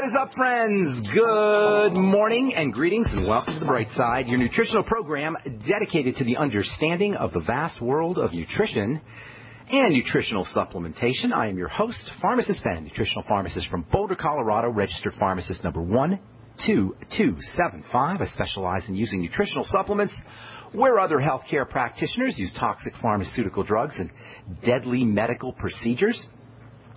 What is up, friends? Good morning and greetings and welcome to The Bright Side, your nutritional program dedicated to the understanding of the vast world of nutrition and nutritional supplementation. I am your host, Pharmacist Ben, nutritional pharmacist from Boulder, Colorado, registered pharmacist number 12275. I specialize in using nutritional supplements where other healthcare practitioners use toxic pharmaceutical drugs and deadly medical procedures.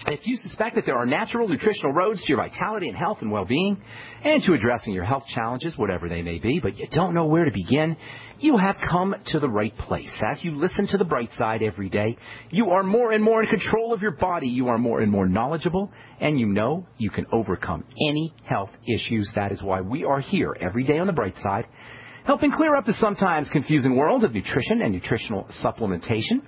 If you suspect that there are natural nutritional roads to your vitality and health and well-being and to addressing your health challenges, whatever they may be, but you don't know where to begin, you have come to the right place. As you listen to The Bright Side every day, you are more and more in control of your body. You are more and more knowledgeable, and you know you can overcome any health issues. That is why we are here every day on The Bright Side, helping clear up the sometimes confusing world of nutrition and nutritional supplementation.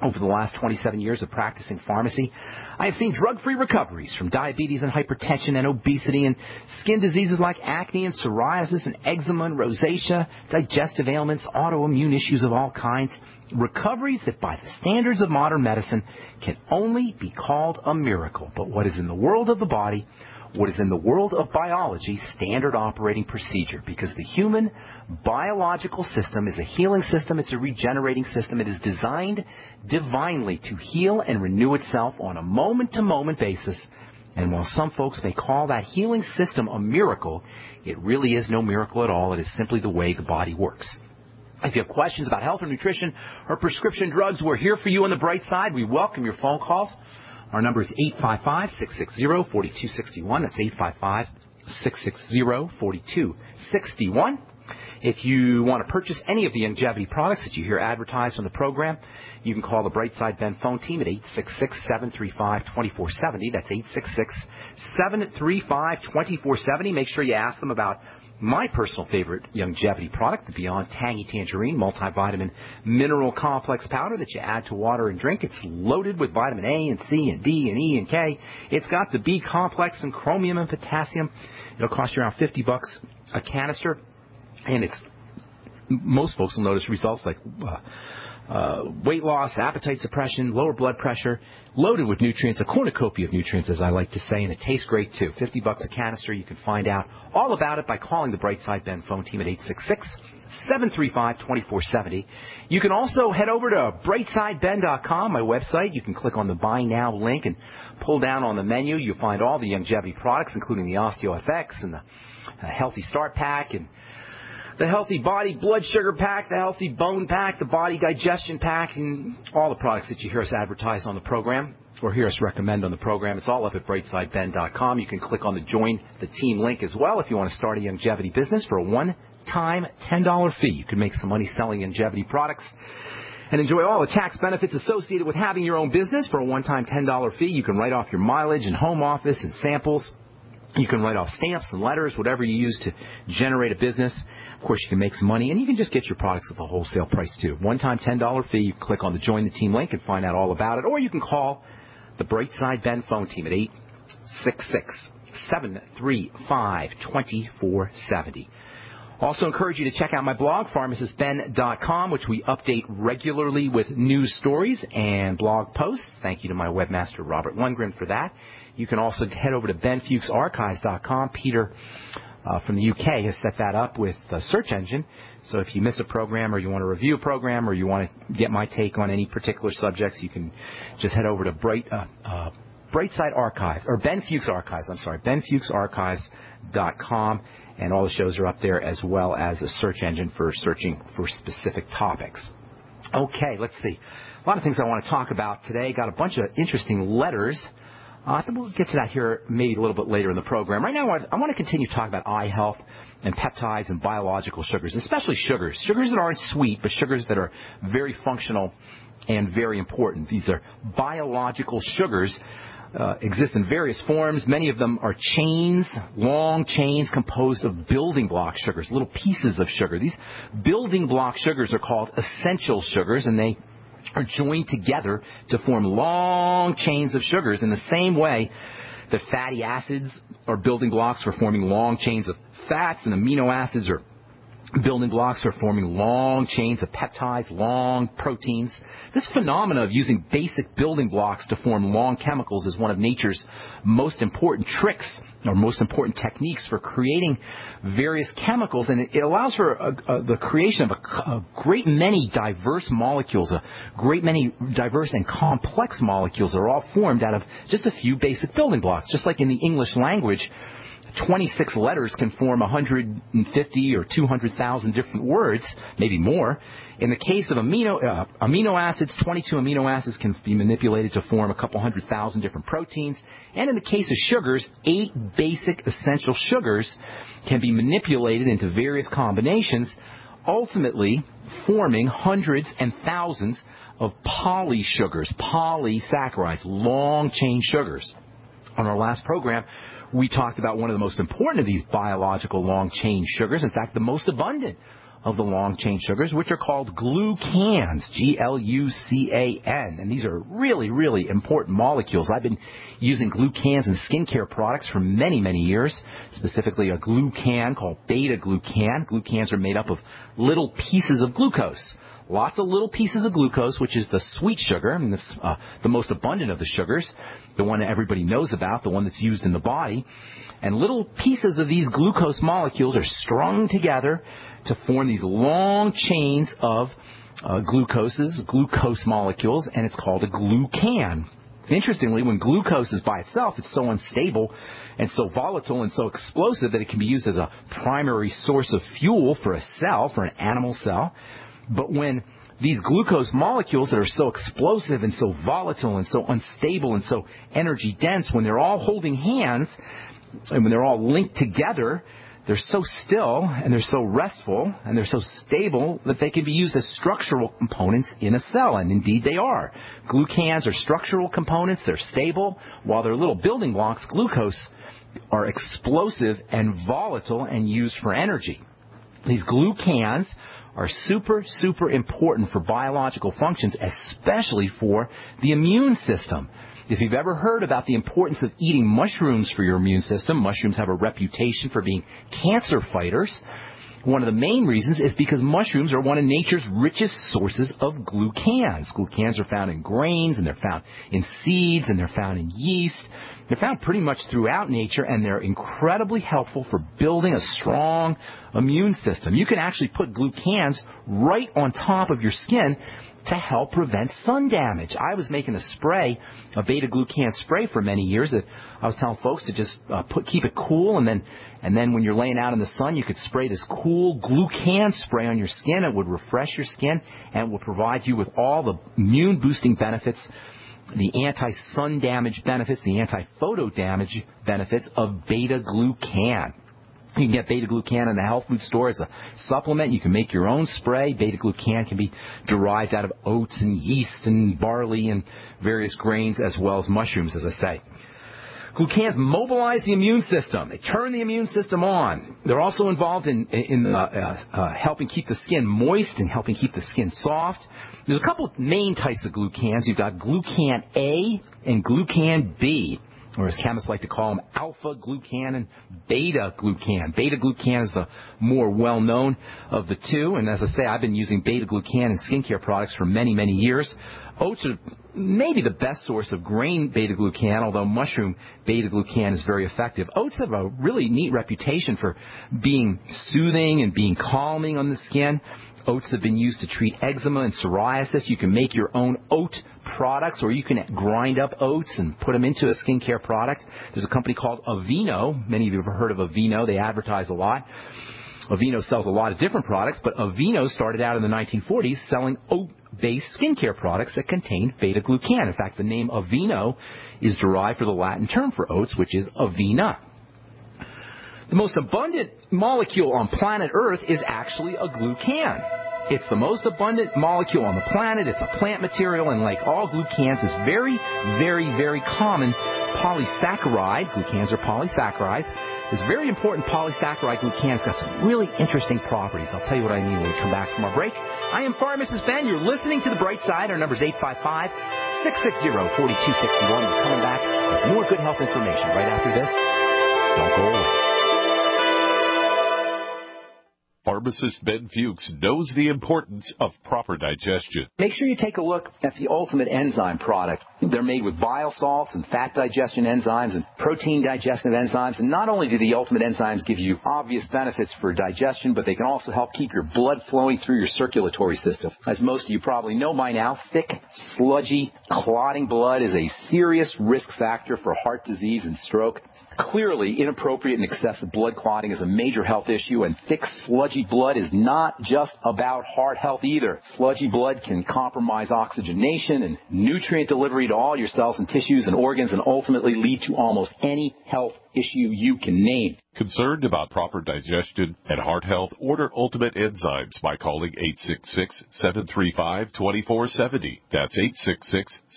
Over the last 27 years of practicing pharmacy, I have seen drug-free recoveries from diabetes and hypertension and obesity and skin diseases like acne and psoriasis and eczema and rosacea, digestive ailments, autoimmune issues of all kinds. Recoveries that by the standards of modern medicine can only be called a miracle. But what is in the world of the body, what is in the world of biology, standard operating procedure, because the human biological system is a healing system, it's a regenerating system, it is designed divinely to heal and renew itself on a moment-to-moment basis. And while some folks may call that healing system a miracle, it really is no miracle at all. It is simply the way the body works. If you have questions about health or nutrition or prescription drugs, we're here for you on The Bright Side. We welcome your phone calls. Our number is 855-660-4261. That's 855-660-4261. If you want to purchase any of the longevity products that you hear advertised on the program, you can call the Bright Side Ben phone team at 866-735-2470. That's 866-735-2470. Make sure you ask them about my personal favorite longevity product, the Beyond Tangy Tangerine Multivitamin Mineral Complex Powder that you add to water and drink. It's loaded with vitamin A and C and D and E and K. It's got the B complex and chromium and potassium. It'll cost you around $50 a canister. And it's, most folks will notice results like weight loss, appetite suppression, lower blood pressure, loaded with nutrients, a cornucopia of nutrients, as I like to say, and it tastes great, too. $50 a canister. You can find out all about it by calling the Bright Side Ben phone team at 866-735-2470. You can also head over to brightsideben.com, my website. You can click on the Buy Now link and pull down on the menu. You'll find all the longevity products, including the OsteoFX and the Healthy Start Pack and the Healthy Body Blood Sugar Pack, the Healthy Bone Pack, the Body Digestion Pack, and all the products that you hear us advertise on the program or hear us recommend on the program. It's all up at brightsideben.com. You can click on the Join the Team link as well if you want to start a longevity business for a one-time $10 fee. You can make some money selling longevity products and enjoy all the tax benefits associated with having your own business for a one-time $10 fee. You can write off your mileage and home office and samples. You can write off stamps and letters, whatever you use to generate a business. Of course, you can make some money, and you can just get your products at the wholesale price, too. One-time $10 fee. You can click on the Join the Team link and find out all about it. Or you can call the Bright Side Ben phone team at 866-735-2470. Also encourage you to check out my blog, pharmacistben.com, which we update regularly with news stories and blog posts. Thank you to my webmaster, Robert Lundgren, for that. You can also head over to benfuchsarchives.com. Peter from the UK has set that up with a search engine. So if you miss a program or you want to review a program or you want to get my take on any particular subjects, you can just head over to Brightside Archives, or Ben Fuchs Archives, benfuchsarchives.com. And all the shows are up there, as well as a search engine for searching for specific topics. Okay, let's see. A lot of things I want to talk about today. Got a bunch of interesting letters. I think we'll get to that here maybe a little bit later in the program. Right now, I want to continue talking about eye health and peptides and biological sugars, especially sugars. Sugars that aren't sweet, but sugars that are very functional and very important. These are biological sugars. Exist in various forms. Many of them are chains, long chains composed of building block sugars, little pieces of sugar. These building block sugars are called essential sugars, and they are joined together to form long chains of sugars in the same way that fatty acids are building blocks for forming long chains of fats, and amino acids are building blocks for forming long chains of peptides, long proteins. This phenomena of using basic building blocks to form long chemicals is one of nature's most important tricks or most important techniques for creating various chemicals, and it allows for the creation of a great many diverse molecules, a great many diverse and complex molecules that are all formed out of just a few basic building blocks. Just like in the English language, 26 letters can form 150 or 200,000 different words, maybe more. In the case of amino acids, 22 amino acids can be manipulated to form a couple 100,000 different proteins. And in the case of sugars, 8 basic essential sugars can be manipulated into various combinations, ultimately forming hundreds and thousands of polysugars, polysaccharides, long-chain sugars. On our last program, we talked about one of the most important of these biological long-chain sugars, in fact, the most abundant of the long-chain sugars, which are called glucans, Glucan. And these are really, really important molecules. I've been using glucans in skincare products for many, many years, specifically a glucan called beta-glucan. Glucans are made up of little pieces of glucose. Lots of little pieces of glucose, which is the sweet sugar, and this, the most abundant of the sugars, the one that everybody knows about, the one that's used in the body. And little pieces of these glucose molecules are strung together to form these long chains of glucose molecules, and it's called a glucan. Interestingly, when glucose is by itself, it's so unstable and so volatile and so explosive that it can be used as a primary source of fuel for a cell, for an animal cell. But when these glucose molecules that are so explosive and so volatile and so unstable and so energy dense, when they're all holding hands and when they're all linked together, they're so still and they're so restful and they're so stable that they can be used as structural components in a cell, and indeed they are. Glucans are structural components, they're stable, while they're little building blocks, glucose, are explosive and volatile and used for energy. These glucans are super, super important for biological functions, especially for the immune system. If you've ever heard about the importance of eating mushrooms for your immune system, mushrooms have a reputation for being cancer fighters. One of the main reasons is because mushrooms are one of nature's richest sources of glucans. Glucans are found in grains, and they're found in seeds, and they're found in yeast. They're found pretty much throughout nature, and they're incredibly helpful for building a strong immune system. You can actually put glucans right on top of your skin to help prevent sun damage. I was making a spray, a beta-glucan spray for many years that I was telling folks to just keep it cool, and then when you're laying out in the sun, you could spray this cool glucan spray on your skin. It would refresh your skin and would provide you with all the immune-boosting benefits, the anti-sun damage benefits, the anti-photo damage benefits of beta-glucan. You can get beta-glucan in the health food store as a supplement. You can make your own spray. Beta-glucan can be derived out of oats and yeast and barley and various grains as well as mushrooms, as I say. Glucans mobilize the immune system. They turn the immune system on. They're also involved in helping keep the skin moist and helping keep the skin soft. There's a couple main types of glucans. You've got glucan A and glucan B, or as chemists like to call them, alpha-glucan and beta-glucan. Beta-glucan is the more well-known of the two, and as I say, I've been using beta-glucan in skincare products for many, many years. Oats are maybe the best source of grain beta-glucan, although mushroom beta-glucan is very effective. Oats have a really neat reputation for being soothing and being calming on the skin. Oats have been used to treat eczema and psoriasis. You can make your own oat products, or you can grind up oats and put them into a skincare product. There's a company called Aveeno. Many of you have heard of Aveeno. They advertise a lot. Aveeno sells a lot of different products, but Aveeno started out in the 1940s selling oat-based skincare products that contained beta-glucan. In fact, the name Aveeno is derived from the Latin term for oats, which is avena. The most abundant molecule on planet Earth is actually a glucan. It's the most abundant molecule on the planet. It's a plant material, and like all glucans, is very, very, very common polysaccharide. Glucans are polysaccharides. This very important polysaccharide glucan's got some really interesting properties. I'll tell you what I mean when we come back from our break. I am Pharmacist Ben. You're listening to The Bright Side. Our number is 855-660-4261. We're coming back with more good health information right after this. Don't go away. Pharmacist Ben Fuchs knows the importance of proper digestion. Make sure you take a look at the Ultimate Enzyme product. They're made with bile salts and fat digestion enzymes and protein digestive enzymes. And not only do the Ultimate Enzymes give you obvious benefits for digestion, but they can also help keep your blood flowing through your circulatory system. As most of you probably know by now, thick, sludgy, clotting blood is a serious risk factor for heart disease and stroke. Clearly, inappropriate and excessive blood clotting is a major health issue, and thick, sludgy blood is not just about heart health either. Sludgy blood can compromise oxygenation and nutrient delivery to all your cells and tissues and organs and ultimately lead to almost any health issue you can name. Concerned about proper digestion and heart health? Order Ultimate Enzymes by calling 866-735-2470. That's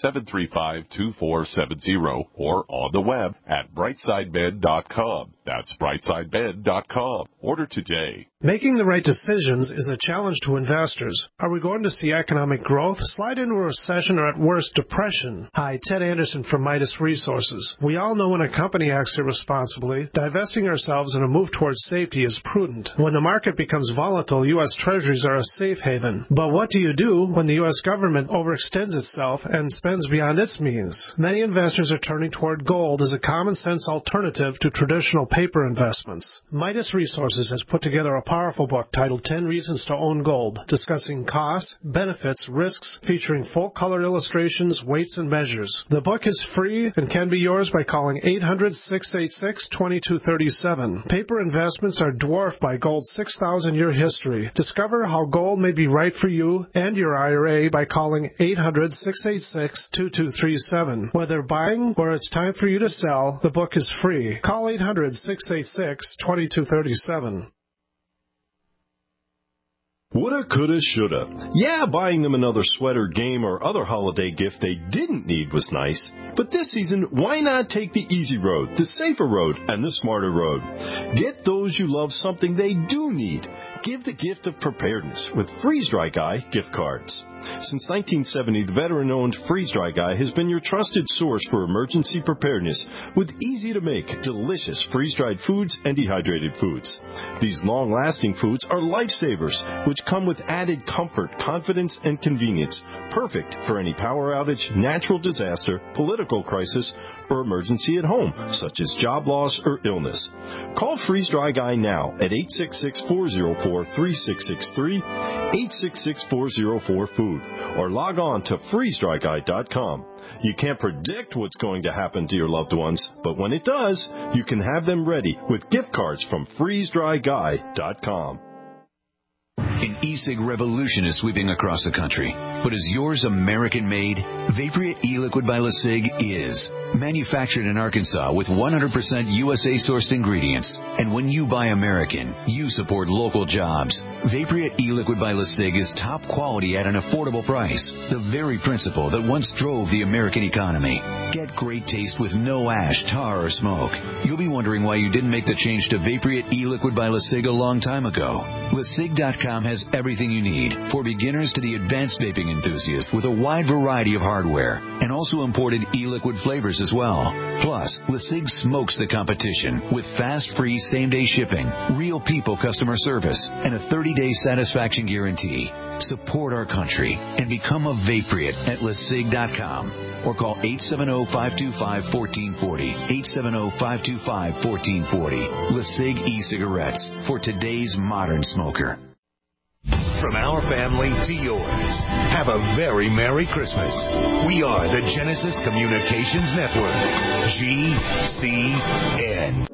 866-735-2470 or on the web at brightsideben.com. That's brightsideben.com. Order today. Making the right decisions is a challenge to investors. Are we going to see economic growth, slide into a recession, or at worst, depression? Hi, Ted Anderson from Midas Resources. We all know when a company acts irresponsibly, divesting ourselves in a move towards safety is prudent. When the market becomes volatile, U.S. Treasuries are a safe haven. But what do you do when the U.S. government overextends itself and spends beyond its means? Many investors are turning toward gold as a common-sense alternative to traditional paper investments. Midas Resources has put together a powerful book titled 10 Reasons to Own Gold, discussing costs, benefits, risks, featuring full-color illustrations, weights, and measures. The book is free and can be yours by calling 800-686-2237. Paper investments are dwarfed by gold's 6,000-year history. Discover how gold may be right for you and your IRA by calling 800-686-2237. Whether buying or it's time for you to sell, the book is free. Call 800-686-2237. Woulda, coulda, shoulda. Yeah, buying them another sweater, game, or other holiday gift they didn't need was nice. But this season, why not take the easy road, the safer road, and the smarter road? Get those you love something they do need. Give the gift of preparedness with Freeze Dry Guy gift cards. Since 1970, the veteran-owned Freeze Dry Guy has been your trusted source for emergency preparedness with easy-to-make, delicious freeze-dried foods and dehydrated foods. These long-lasting foods are lifesavers, which come with added comfort, confidence, and convenience, perfect for any power outage, natural disaster, political crisis, or emergency at home, such as job loss or illness. Call Freeze Dry Guy now at 866-404-3663, 866-404-FOOD, or log on to freezedryguy.com. You can't predict what's going to happen to your loved ones, but when it does, you can have them ready with gift cards from freezedryguy.com. An e-cig revolution is sweeping across the country. But is yours American-made? Vaporeate e-liquid by LeSig is. Manufactured in Arkansas with 100% USA-sourced ingredients. And when you buy American, you support local jobs. Vaporeate e-liquid by LeSig is top quality at an affordable price. The very principle that once drove the American economy. Get great taste with no ash, tar, or smoke. You'll be wondering why you didn't make the change to Vaporeate e-liquid by LeSig a long time ago. LeSig.com has everything you need, for beginners to the advanced vaping enthusiast, with a wide variety of hardware, and also imported e-liquid flavors as well. Plus, LeSig smokes the competition with fast, free, same-day shipping, real people customer service, and a 30-day satisfaction guarantee. Support our country and become a Vaporeate at LeSig.com. Or call 870-525-1440, 870-525-1440. LeSig e-cigarettes for today's modern smoker. From our family to yours, have a very Merry Christmas. We are the Genesis Communications Network, GCN.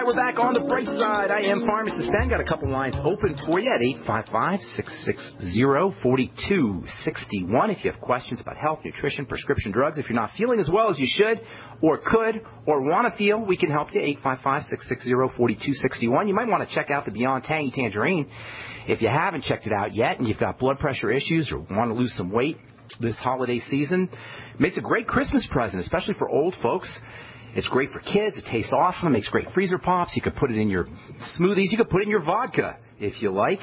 We're back on the bright side. I am Pharmacist Ben. Got a couple lines open for you at 855-660-4261. If you have questions about health, nutrition, prescription drugs, if you're not feeling as well as you should or could or want to feel, we can help you. 855-660-4261. You might want to check out the Beyond Tangy Tangerine if you haven't checked it out yet and you've got blood pressure issues or want to lose some weight this holiday season. It makes a great Christmas present, especially for old folks. It's great for kids. It tastes awesome. It makes great freezer pops. You could put it in your smoothies. You could put it in your vodka if you like.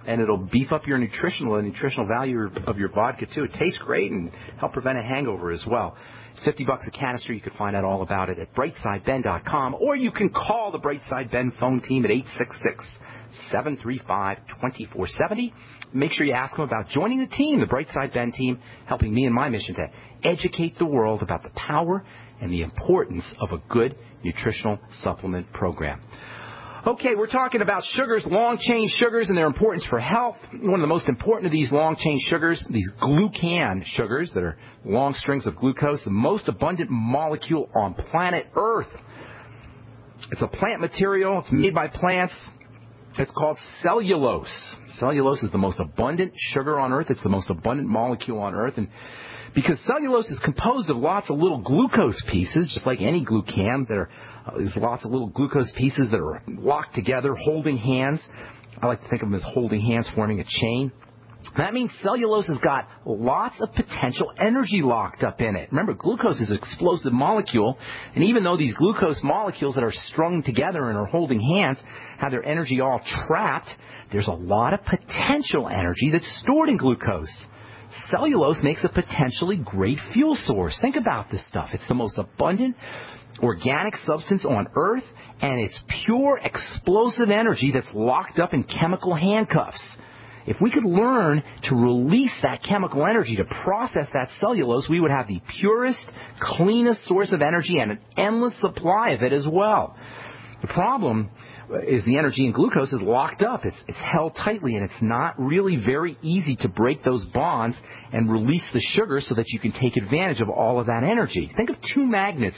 And it'll beef up your nutritional value of your vodka, too. It tastes great and help prevent a hangover as well. It's $50 a canister. You can find out all about it at brightsideben.com, or you can call the Brightside Ben phone team at 866-735-2470. Make sure you ask them about joining the team, the Brightside Ben team, helping me in my mission to educate the world about the power and the importance of a good nutritional supplement program. Okay, we're talking about sugars, long-chain sugars, and their importance for health. One of the most important of these long-chain sugars, these glucan sugars that are long strings of glucose, the most abundant molecule on planet Earth. It's a plant material. It's made by plants. It's called cellulose. Cellulose is the most abundant sugar on Earth. It's the most abundant molecule on Earth. And because cellulose is composed of lots of little glucose pieces, just like any glucan, there's lots of little glucose pieces that are locked together, holding hands. I like to think of them as holding hands, forming a chain. That means cellulose has got lots of potential energy locked up in it. Remember, glucose is an explosive molecule, and even though these glucose molecules that are strung together and are holding hands have their energy all trapped, there's a lot of potential energy that's stored in glucose. Cellulose makes a potentially great fuel source. Think about this stuff. It's the most abundant organic substance on Earth, and it's pure explosive energy that's locked up in chemical handcuffs. If we could learn to release that chemical energy to process that cellulose, we would have the purest, cleanest source of energy and an endless supply of it as well. The problem is the energy in glucose is locked up. It's held tightly, and it's not really very easy to break those bonds and release the sugar so that you can take advantage of all of that energy. Think of two magnets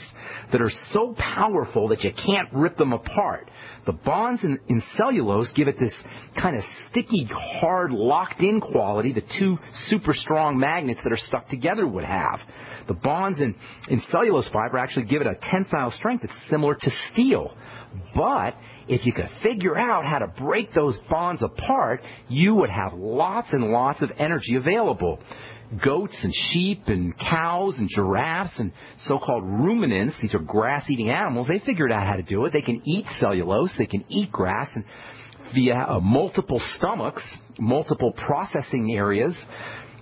that are so powerful that you can't rip them apart. The bonds in cellulose give it this kind of sticky, hard, locked-in quality the two super strong magnets that are stuck together would have. The bonds in cellulose fiber actually give it a tensile strength that's similar to steel. But if you could figure out how to break those bonds apart, you would have lots and lots of energy available. Goats and sheep and cows and giraffes and so-called ruminants, these are grass-eating animals, they figured out how to do it. They can eat cellulose, they can eat grass, and via multiple stomachs, multiple processing areas,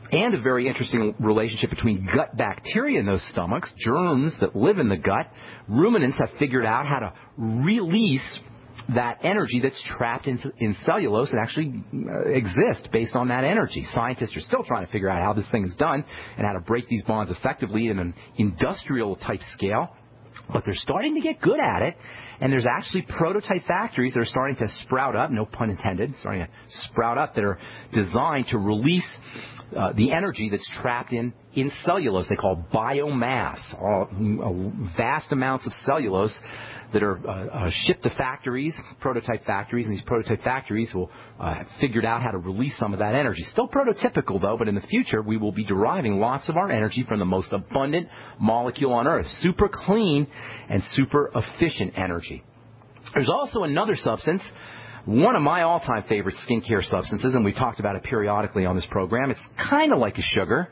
and a very interesting relationship between gut bacteria in those stomachs, germs that live in the gut. Ruminants have figured out how to release that energy that's trapped in cellulose and actually exist based on that energy. Scientists are still trying to figure out how this thing is done and how to break these bonds effectively in an industrial type scale. But they're starting to get good at it, and there's actually prototype factories that are starting to sprout up, no pun intended, starting to sprout up, that are designed to release the energy that's trapped in cellulose. They call biomass, vast amounts of cellulose that are shipped to factories, prototype factories, and these prototype factories will have figured out how to release some of that energy. Still prototypical, though, but in the future we will be deriving lots of our energy from the most abundant molecule on Earth, super clean and super efficient energy. There's also another substance, one of my all-time favorite skincare substances, and we've talked about it periodically on this program. It's kind of like a sugar,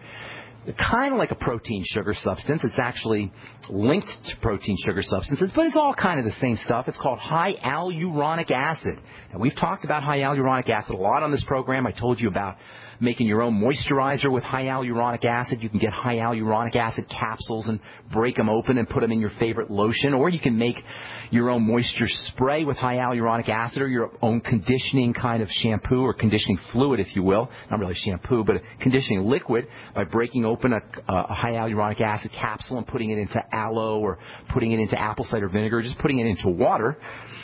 kind of like a protein sugar substance. It's actually linked to protein sugar substances, but it's all kind of the same stuff. It's called high hyaluronic acid. And we've talked about high hyaluronic acid a lot on this program. I told you about making your own moisturizer with high hyaluronic acid. You can get high hyaluronic acid capsules and break them open and put them in your favorite lotion, or you can make your own moisture spray with high hyaluronic acid, or your own conditioning kind of shampoo or conditioning fluid, if you will. Not really shampoo, but a conditioning liquid by breaking open a high hyaluronic acid capsule and putting it into aloe or putting it into apple cider vinegar, or just putting it into water.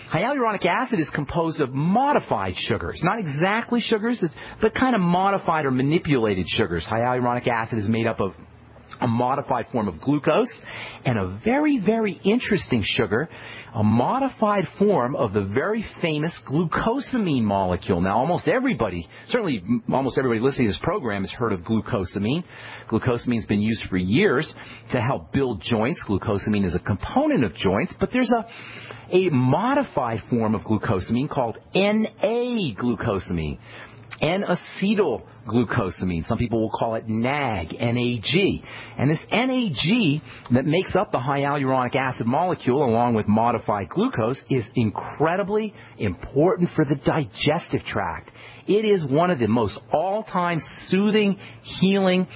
High hyaluronic acid is composed of modified sugars, not exactly sugars, but kind of modified or manipulated sugars. High hyaluronic acid is made up of a modified form of glucose and a very, very interesting sugar, a modified form of the very famous glucosamine molecule. Now, almost everybody listening to this program has heard of glucosamine. Glucosamine has been used for years to help build joints. Glucosamine is a component of joints, but there's a modified form of glucosamine called N-A-glucosamine. N-acetylglucosamine. Some people will call it NAG, N-A-G. And this NAG that makes up the high hyaluronic acid molecule along with modified glucose is incredibly important for the digestive tract. It is one of the most all-time soothing, healing,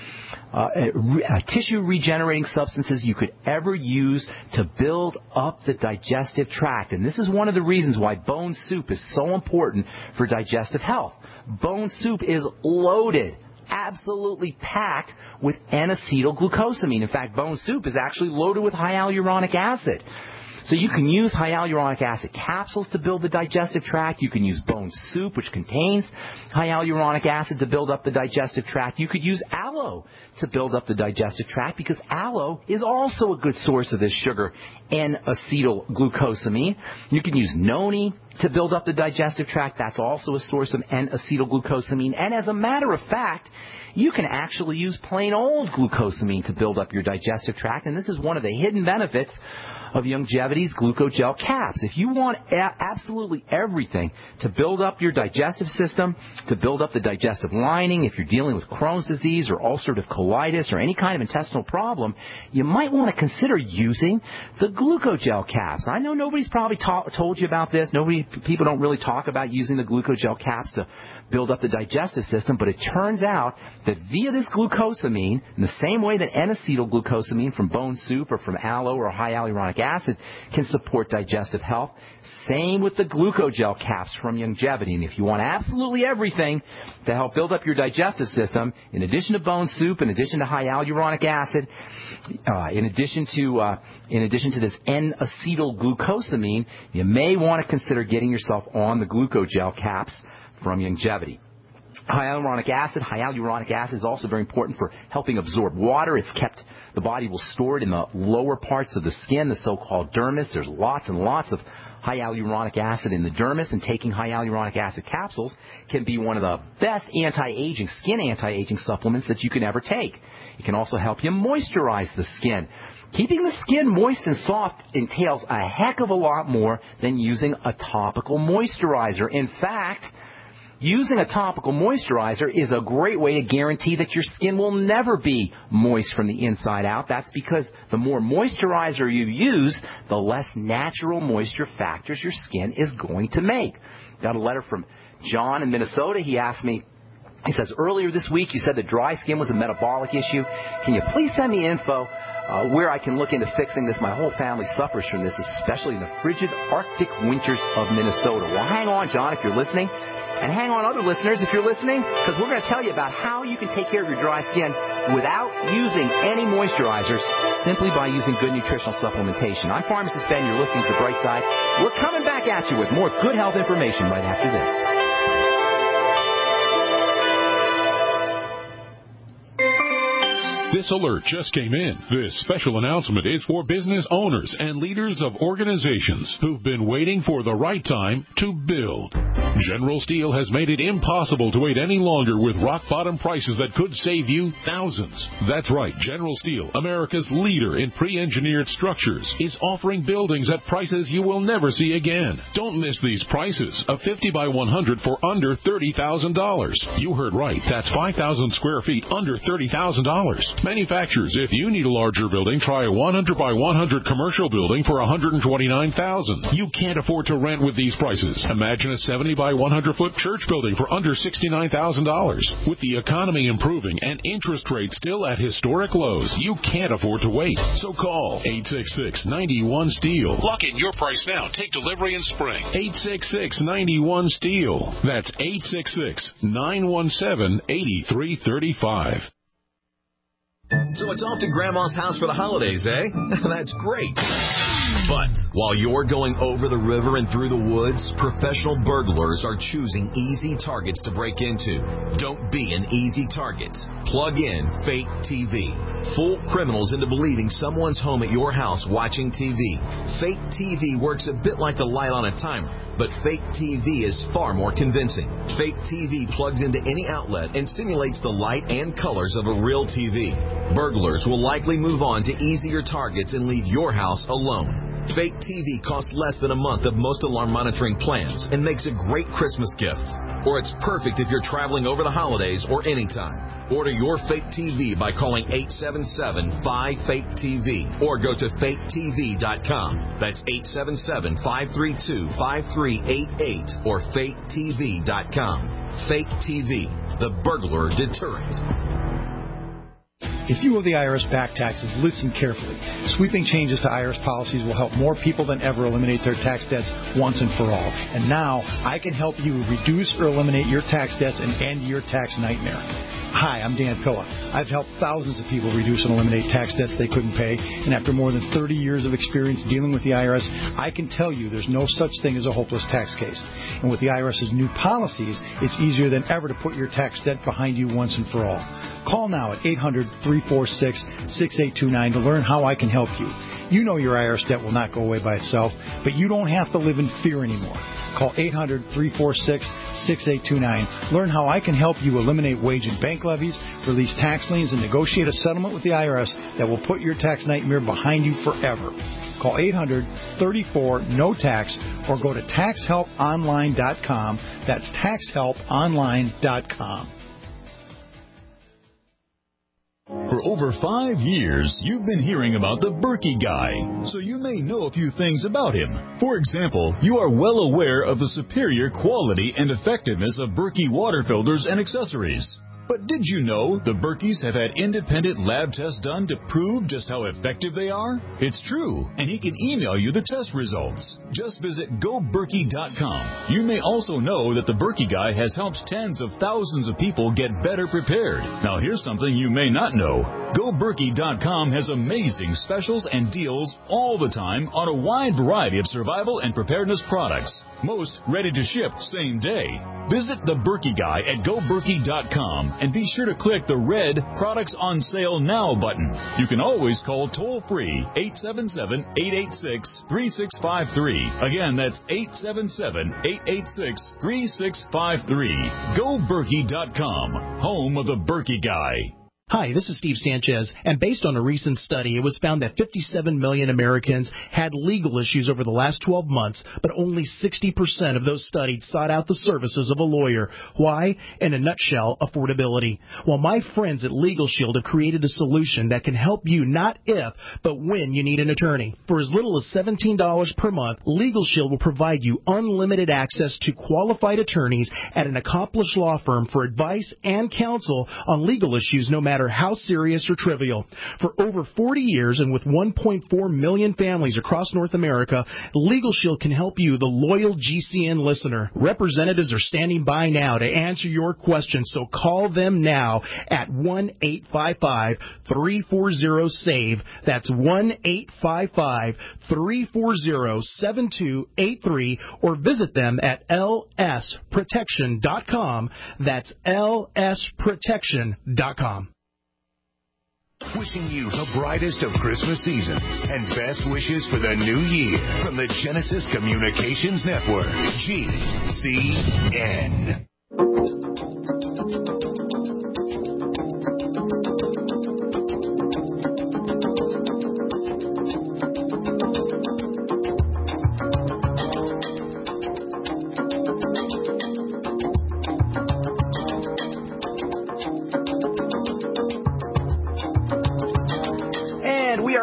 tissue regenerating substances you could ever use to build up the digestive tract. And this is one of the reasons why bone soup is so important for digestive health. Bone soup is loaded, absolutely packed with N-acetylglucosamine. In fact, bone soup is actually loaded with high hyaluronic acid. So you can use high hyaluronic acid capsules to build the digestive tract. You can use bone soup, which contains high hyaluronic acid, to build up the digestive tract. You could use aloe to build up the digestive tract because aloe is also a good source of this sugar, N-acetylglucosamine. You can use noni to build up the digestive tract. That's also a source of N-acetylglucosamine. And as a matter of fact, you can actually use plain old glucosamine to build up your digestive tract, and this is one of the hidden benefits of Youngevity's Glucogel caps. If you want absolutely everything to build up your digestive system, to build up the digestive lining, if you're dealing with Crohn's disease or ulcerative colitis or any kind of intestinal problem, you might want to consider using the Glucogel caps. I know nobody's probably told you about this. People don't really talk about using the Glucogel caps to build up the digestive system, but it turns out that via this glucosamine, in the same way that N-acetylglucosamine from bone soup or from aloe or high hyaluronic acid can support digestive health, same with the Glucogel caps from Youngevity. And if you want absolutely everything to help build up your digestive system, in addition to bone soup, in addition to high hyaluronic acid, in addition to this N-acetylglucosamine, you may want to consider getting yourself on the Glucogel caps from Youngevity. Hyaluronic acid is also very important for helping absorb water. The body will store it in the lower parts of the skin, the so-called dermis. There's lots and lots of hyaluronic acid in the dermis, and taking hyaluronic acid capsules can be one of the best skin anti-aging supplements that you can ever take. It can also help you moisturize the skin. Keeping the skin moist and soft entails a heck of a lot more than using a topical moisturizer. In fact, using a topical moisturizer is a great way to guarantee that your skin will never be moist from the inside out. That's because the more moisturizer you use, the less natural moisture factors your skin is going to make. Got a letter from John in Minnesota. He asked me, he says, earlier this week you said that dry skin was a metabolic issue. Can you please send me info where I can look into fixing this? My whole family suffers from this, especially in the frigid Arctic winters of Minnesota. Well, hang on, John, if you're listening. And hang on, other listeners, if you're listening, because we're going to tell you about how you can take care of your dry skin without using any moisturizers, simply by using good nutritional supplementation. I'm Pharmacist Ben. You're listening to The Bright Side. We're coming back at you with more good health information right after this. This alert just came in. This special announcement is for business owners and leaders of organizations who've been waiting for the right time to build. General Steel has made it impossible to wait any longer with rock-bottom prices that could save you thousands. That's right. General Steel, America's leader in pre-engineered structures, is offering buildings at prices you will never see again. Don't miss these prices. A 50 by 100 for under $30,000. You heard right. That's 5,000 square feet under $30,000. Manufacturers, if you need a larger building, try a 100 by 100 commercial building for $129,000. You can't afford to rent with these prices. Imagine a 70 by 100-foot church building for under $69,000. With the economy improving and interest rates still at historic lows, you can't afford to wait. So call 866-91-STEEL. Lock in your price now. Take delivery in spring. 866-91-STEEL. That's 866-917-8335. So it's off to Grandma's house for the holidays, eh? That's great. But while you're going over the river and through the woods, professional burglars are choosing easy targets to break into. Don't be an easy target. Plug in Fake TV. Fool criminals into believing someone's home at your house watching TV. Fake TV works a bit like the light on a timer, but Fake TV is far more convincing. Fake TV plugs into any outlet and simulates the light and colors of a real TV. Burglars will likely move on to easier targets and leave your house alone. Fake TV costs less than a month of most alarm monitoring plans and makes a great Christmas gift. or it's perfect if you're traveling over the holidays or anytime. Order your Fake TV by calling 877-5-FAKE-TV or go to faketv.com. That's 877-532-5388 or faketv.com. Fake TV, the burglar deterrent. If you owe the IRS back taxes, listen carefully. Sweeping changes to IRS policies will help more people than ever eliminate their tax debts once and for all. And now, I can help you reduce or eliminate your tax debts and end your tax nightmare. Hi, I'm Dan Pilla. I've helped thousands of people reduce and eliminate tax debts they couldn't pay, and after more than 30 years of experience dealing with the IRS, I can tell you there's no such thing as a hopeless tax case. And with the IRS's new policies, it's easier than ever to put your tax debt behind you once and for all. Call now at 800-346-6829 to learn how I can help you. You know your IRS debt will not go away by itself, but you don't have to live in fear anymore. Call 800-346-6829. Learn how I can help you eliminate wage and bank levies, release tax liens, and negotiate a settlement with the IRS that will put your tax nightmare behind you forever. Call 800-34-NO-TAX or go to taxhelponline.com. That's taxhelponline.com. For over 5 years, you've been hearing about the Berkey Guy, so you may know a few things about him. For example, you are well aware of the superior quality and effectiveness of Berkey water filters and accessories. But did you know the Berkeys have had independent lab tests done to prove just how effective they are? It's true, and he can email you the test results. Just visit GoBerkey.com. You may also know that the Berkey Guy has helped tens of thousands of people get better prepared. Now here's something you may not know. GoBerkey.com has amazing specials and deals all the time on a wide variety of survival and preparedness products. Most ready to ship same day. Visit the Berkey Guy at GoBerkey.com and be sure to click the red Products on Sale Now button. You can always call toll-free 877-886-3653. Again, that's 877-886-3653. GoBerkey.com, home of the Berkey Guy. Hi, this is Steve Sanchez, and based on a recent study, it was found that 57 million Americans had legal issues over the last 12 months, but only 60% of those studied sought out the services of a lawyer. Why? In a nutshell, affordability. Well, my friends at Legal Shield have created a solution that can help you not if, but when you need an attorney. For as little as $17 per month, Legal Shield will provide you unlimited access to qualified attorneys at an accomplished law firm for advice and counsel on legal issues, no matter how serious or trivial. For over 40 years and with 1.4 million families across North America, Legal Shield can help you, the loyal GCN listener. Representatives are standing by now to answer your questions, so call them now at 1-855-340-SAVE. That's 1-855-340-7283, or visit them at lsprotection.com. That's lsprotection.com. Wishing you the brightest of Christmas seasons and best wishes for the new year from the Genesis Communications Network, GCN.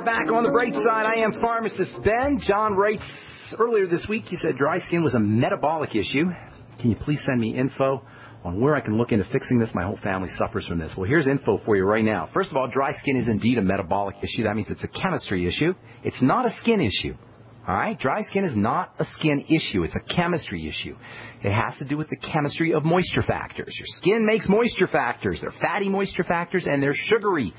Back on the bright side, I am Pharmacist Ben. John writes, earlier this week, he said dry skin was a metabolic issue. Can you please send me info on where I can look into fixing this? My whole family suffers from this. Well, here's info for you right now. First of all, dry skin is indeed a metabolic issue. That means it's a chemistry issue. It's not a skin issue. All right? Dry skin is not a skin issue. It's a chemistry issue. It has to do with the chemistry of moisture factors. Your skin makes moisture factors. They're fatty moisture factors, and they're sugary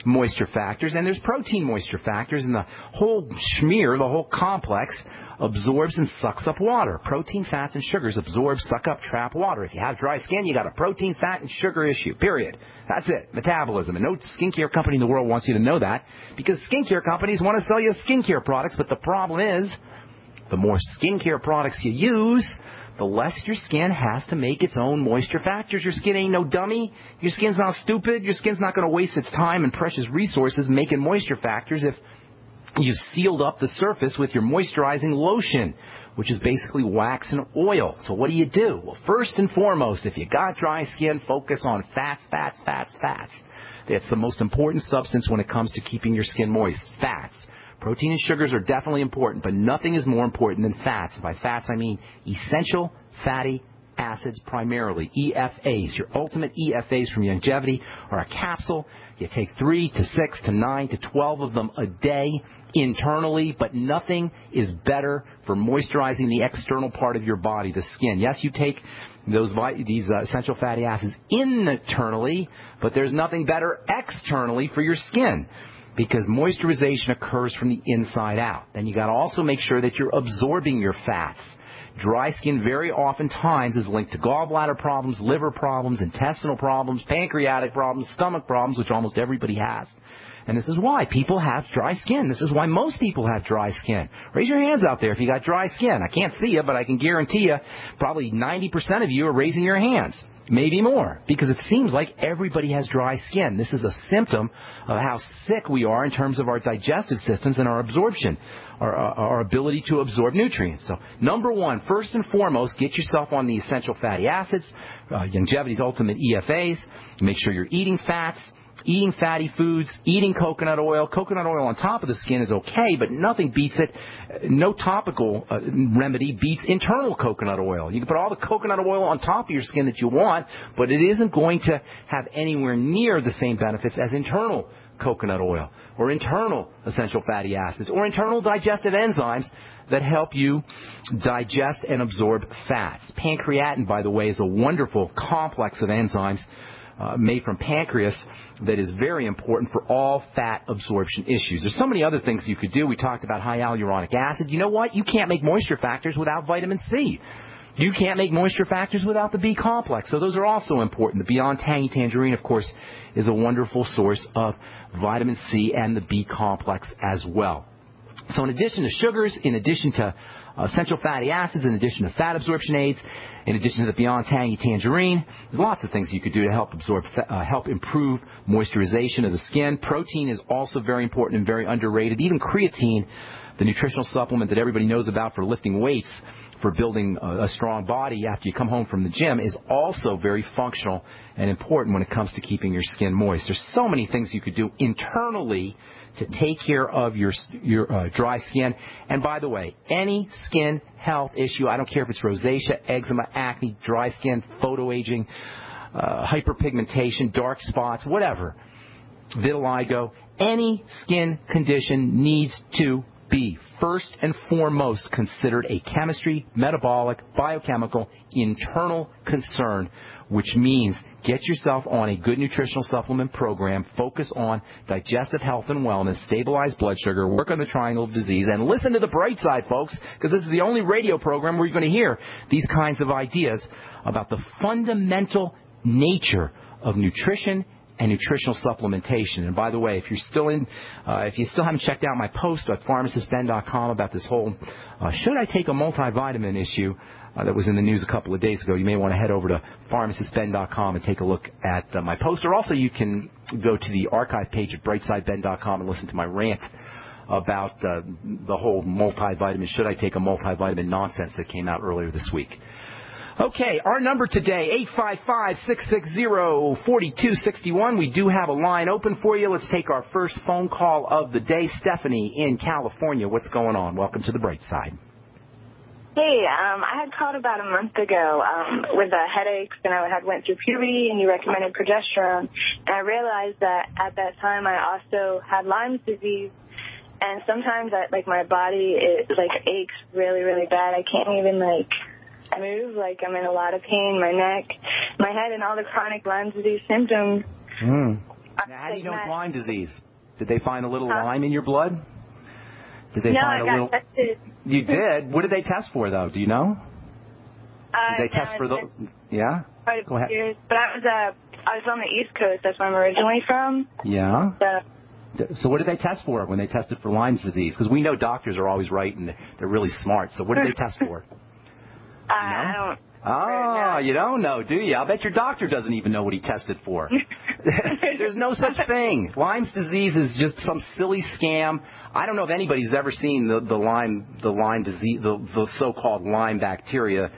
moisture factors, and there's protein moisture factors, and the whole schmear, the whole complex, absorbs and sucks up water. Protein, fats, and sugars absorb, suck up, trap water. If you have dry skin, you got a protein, fat, and sugar issue, period. That's it. Metabolism. And no skincare company in the world wants you to know that, because skincare companies want to sell you skincare products, but the problem is, the more skincare products you use, the less your skin has to make its own moisture factors. Your skin ain't no dummy. Your skin's not stupid. Your skin's not going to waste its time and precious resources making moisture factors if You've sealed up the surface with your moisturizing lotion, which is basically wax and oil. So what do? Well, first and foremost, if you got dry skin, focus on fats. That's the most important substance when it comes to keeping your skin moist, fats. Protein and sugars are definitely important, but nothing is more important than fats. By fats, I mean essential fatty acids primarily, EFAs. Your ultimate EFAs from Longevity are a capsule. You take 3 to 6 to 9 to 12 of them a day internally, but nothing is better for moisturizing the external part of your body, the skin. Yes, you take these essential fatty acids internally, but there's nothing better externally for your skin, because moisturization occurs from the inside out. Then you got to also make sure that you're absorbing your fats. Dry skin very oftentimes is linked to gallbladder problems, liver problems, intestinal problems, pancreatic problems, stomach problems, which almost everybody has. And this is why people have dry skin. This is why most people have dry skin. Raise your hands out there if you got dry skin. I can't see you, but I can guarantee you probably 90% of you are raising your hands. Maybe more, because it seems like everybody has dry skin. This is a symptom of how sick we are in terms of our digestive systems and our absorption, our ability to absorb nutrients. So, number one, first and foremost, get yourself on the essential fatty acids, Longevity's ultimate EFAs. Make sure you're eating fats, eating fatty foods, eating coconut oil. Coconut oil on top of the skin is okay, but nothing beats it. No topical remedy beats internal coconut oil. You can put all the coconut oil on top of your skin that you want, but it isn't going to have anywhere near the same benefits as internal coconut oil or internal essential fatty acids or internal digestive enzymes that help you digest and absorb fats. Pancreatin, by the way, is a wonderful complex of enzymes made from pancreas that is very important for all fat absorption issues. There's so many other things you could do. We talked about high hyaluronic acid. You know what? You can't make moisture factors without vitamin C. You can't make moisture factors without the B complex. So those are also important. The Beyond Tangy Tangerine, of course, is a wonderful source of vitamin C and the B complex as well. So in addition to sugars, in addition to essential fatty acids, in addition to fat absorption aids, in addition to the Beyond Tangy Tangerine, there's lots of things you could do to help improve moisturization of the skin. Protein is also very important and very underrated. Even creatine, the nutritional supplement that everybody knows about for lifting weights, for building a strong body after you come home from the gym, is also very functional and important when it comes to keeping your skin moist. There's so many things you could do internally to take care of your dry skin. And by the way, any skin health issue, I don't care if it's rosacea, eczema, acne, dry skin, photoaging, hyperpigmentation, dark spots, whatever, vitiligo, any skin condition needs to be first and foremost considered a chemistry, metabolic, biochemical, internal concern, which means get yourself on a good nutritional supplement program, focus on digestive health and wellness, stabilize blood sugar, work on the triangle of disease, and listen to the bright side, folks, because this is the only radio program where you're going to hear these kinds of ideas about the fundamental nature of nutrition and nutritional supplementation. And by the way, if you still haven't checked out my post at pharmacistben.com about this whole should I take a multivitamin issue that was in the news a couple of days ago, you may want to head over to pharmacistben.com and take a look at my post. Or also you can go to the archive page at brightsideben.com and listen to my rant about the whole multivitamin, should I take a multivitamin nonsense that came out earlier this week. Okay, our number today, 855-660-4261. We do have a line open for you. Let's take our first phone call of the day. Stephanie in California, what's going on? Welcome to the Bright Side. Hey, I had called about a month ago with headaches, and I had went through puberty, and you recommended progesterone. And I realized that at that time I also had Lyme's disease, and sometimes my body aches really, really bad. I can't even move, I'm in a lot of pain, my neck, my head, and all the chronic Lyme disease symptoms. Now, how do you know it's Lyme disease? Did they find a little Lyme in your blood? Did they find a little? No, I got tested. You did? What did they test for, though? Do you know? Did they test for the? Yeah. Go ahead. Years, but I was on the East Coast. That's where I'm originally from. Yeah. So what did they test for when they tested for Lyme's disease? Because we know doctors are always right and they're really smart. So what did they test for? I Oh, you don't know, do you? I'll bet your doctor doesn't even know what he tested for. There's no such thing. Lyme's disease is just some silly scam. I don't know if anybody's ever seen the Lyme disease, the so-called Lyme bacteria.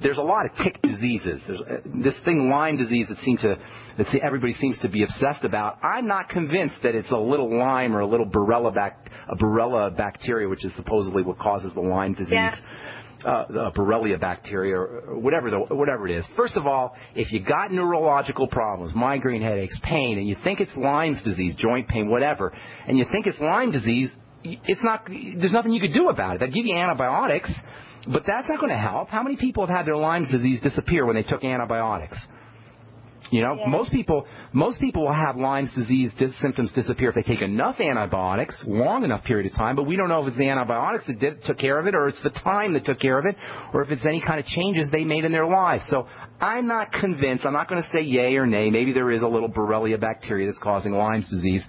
There's a lot of tick diseases. There's this thing, Lyme disease, that everybody seems to be obsessed about. I'm not convinced that it's a little Lyme or a little Borrelia bacteria, which is supposedly what causes the Lyme disease. Yeah. The Borrelia bacteria, or whatever it is. First of all, if you got neurological problems, migraine headaches, pain, and you think it's Lyme's disease, joint pain, whatever, and you think it's Lyme disease, there's nothing you could do about it. They give you antibiotics, but that's not going to help. How many people have had their Lyme disease disappear when they took antibiotics? You know, most people will have Lyme's disease symptoms disappear if they take enough antibiotics, long enough period of time, but we don't know if it's the antibiotics that took care of it, or it's the time that took care of it, or if it's any kind of changes they made in their lives. So I'm not convinced. I'm not going to say yay or nay. Maybe there is a little Borrelia bacteria that's causing Lyme disease,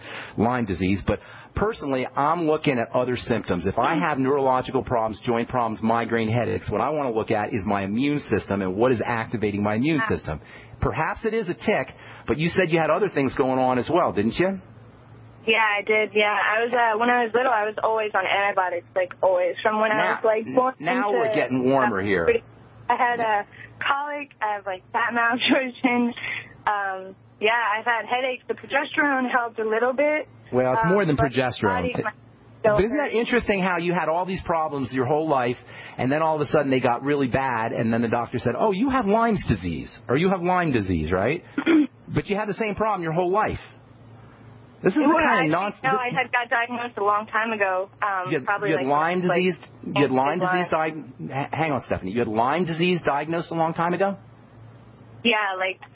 but personally, I'm looking at other symptoms. If I have neurological problems, joint problems, migraine headaches, what I want to look at is my immune system and what is activating my immune system. Perhaps it is a tick, but you said you had other things going on as well, didn't you? Yeah, I did. Yeah, I was when I was little, I was always on antibiotics, like always, from when I was like born. Now we're getting warmer here. I had a colic. I have like fat malabsorption. I've had headaches. The progesterone helped a little bit. Well, it's more than progesterone. But isn't that interesting how you had all these problems your whole life, and then all of a sudden they got really bad, and then the doctor said, oh, you have Lyme's disease, or you have Lyme disease, right? But you had the same problem your whole life. This is the kind of nonsense. No, I had got diagnosed a long time ago. You had Lyme disease. You had Lyme disease. Hang on, Stephanie. You had Lyme disease diagnosed a long time ago? Yeah,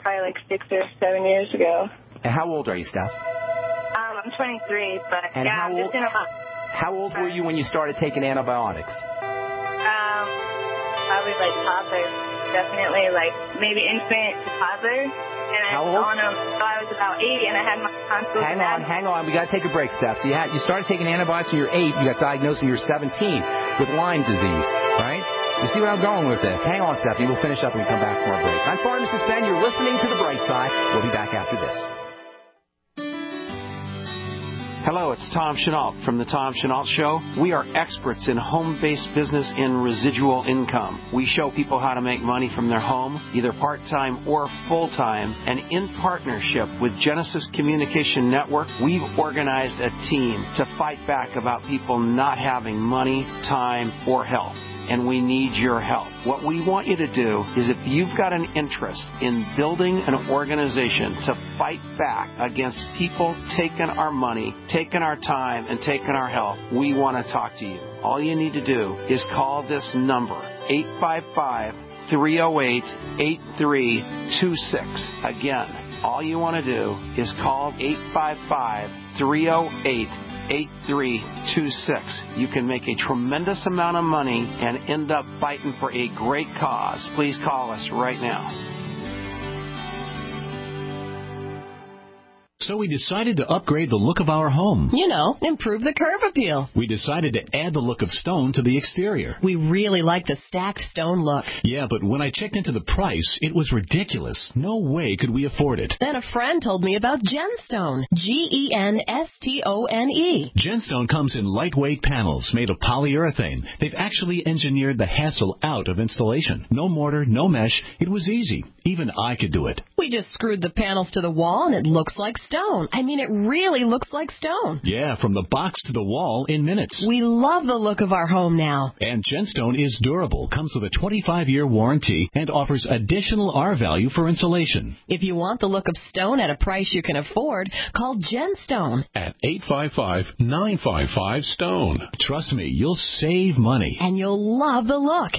probably 6 or 7 years ago. And how old are you, Steph? I'm 23, but and I'm just in a. How old were you when you started taking antibiotics? Probably toddler. Definitely maybe infant to toddler. And how old? I was about 8, and I had my tonsils. Hang on. We got to take a break, Steph. So you started taking antibiotics when you were 8. You got diagnosed when you were 17 with Lyme disease, right? You see where I'm going with this? Hang on, Stephanie. We'll finish up when we come back from our break. I'm Pharmacist Ben. You're listening to The Bright Side. We'll be back after this. Hello, it's Tom Chenault from The Tom Chenault Show. We are experts in home-based business and residual income. We show people how to make money from their home, either part-time or full-time, and in partnership with Genesis Communication Network, we've organized a team to fight back about people not having money, time, or health. And we need your help. What we want you to do is if you've got an interest in building an organization to fight back against people taking our money, taking our time, and taking our health, we want to talk to you. All you need to do is call this number, 855-308-8326. Again, all you want to do is call 855-308-8326. 8326. You can make a tremendous amount of money and end up fighting for a great cause. Please call us right now. So we decided to upgrade the look of our home. You know, improve the curb appeal. We decided to add the look of stone to the exterior. We really like the stacked stone look. Yeah, but when I checked into the price, it was ridiculous. No way could we afford it. Then a friend told me about Genstone. Genstone. Genstone comes in lightweight panels made of polyurethane. They've actually engineered the hassle out of installation. No mortar, no mesh. It was easy. Even I could do it. We just screwed the panels to the wall and it looks like stone. I mean, it really looks like stone. Yeah, from the box to the wall in minutes. We love the look of our home now. And Genstone is durable, comes with a 25-year warranty, and offers additional R value for insulation. If you want the look of stone at a price you can afford, call Genstone at 855-955-STONE. Trust me, you'll save money. And you'll love the look.